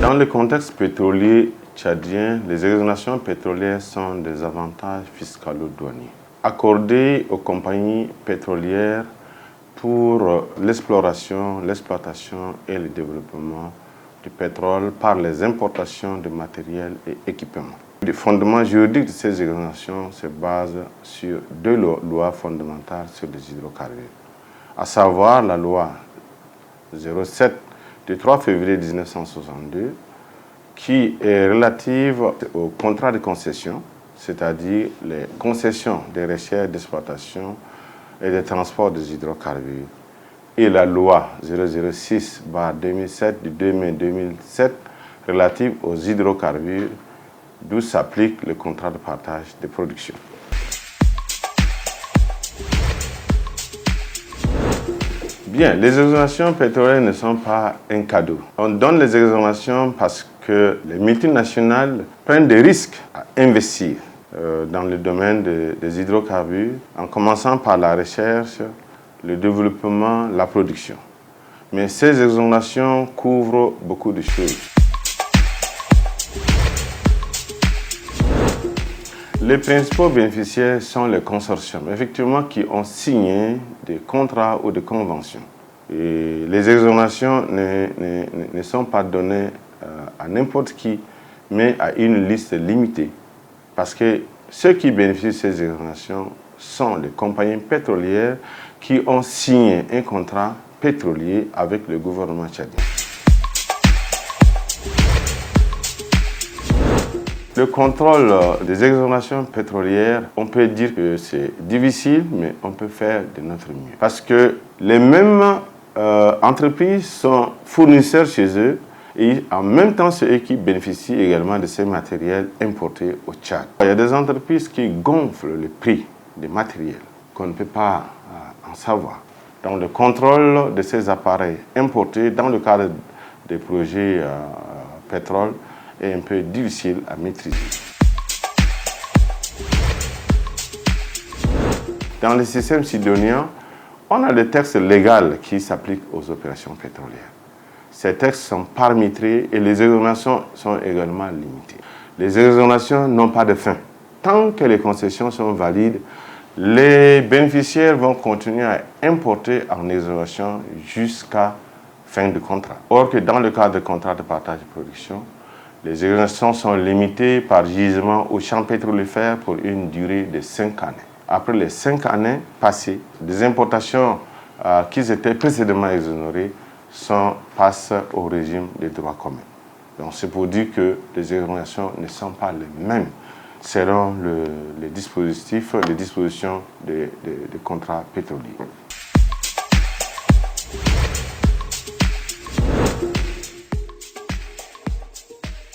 Dans le contexte pétrolier tchadien, les exonérations pétrolières sont des avantages fiscalo-douaniers accordés aux compagnies pétrolières pour l'exploration, l'exploitation et le développement du pétrole par les importations de matériel et équipements. Le fondement juridique de ces exonérations se base sur deux lois fondamentales sur les hydrocarbures, à savoir la loi 07 du 3 février 1962 qui est relative au contrat de concession, c'est-à-dire les concessions des recherches d'exploitation et de transport des hydrocarbures, et la loi 006/2007 du 2 mai 2007 relative aux hydrocarbures, d'où s'applique le contrat de partage de production. Bien, les exonérations pétrolières ne sont pas un cadeau. On donne les exonérations parce que les multinationales prennent des risques à investir dans le domaine des hydrocarbures, en commençant par la recherche, le développement, la production. Mais ces exonérations couvrent beaucoup de choses. Les principaux bénéficiaires sont les consortiums, effectivement, qui ont signé des contrats ou des conventions. Et les exonérations ne sont pas données à n'importe qui, mais à une liste limitée. Parce que ceux qui bénéficient de ces exonérations sont les compagnies pétrolières qui ont signé un contrat pétrolier avec le gouvernement tchadien. Le contrôle des exonérations pétrolières, on peut dire que c'est difficile, mais on peut faire de notre mieux. Parce que les mêmes entreprises sont fournisseurs chez eux et en même temps, c'est eux qui bénéficient également de ces matériels importés au Tchad. Il y a des entreprises qui gonflent le prix des matériels qu'on ne peut pas en savoir. Donc le contrôle de ces appareils importés dans le cadre des projets pétrole est un peu difficile à maîtriser. Dans le système sidonien, on a des textes légaux qui s'appliquent aux opérations pétrolières. Ces textes sont paramétrés et les exonérations sont également limitées. Les exonérations n'ont pas de fin. Tant que les concessions sont valides, les bénéficiaires vont continuer à importer en exonération jusqu'à fin de contrat. Or que dans le cadre de contrat de partage de production, les exonérations sont limitées par gisement au champ pétrolifère pour une durée de 5 années. Après les 5 années passées, des importations qui étaient précédemment exonérées passent au régime des droits communs. Donc c'est pour dire que les exonérations ne sont pas les mêmes selon les dispositions des contrats pétroliers.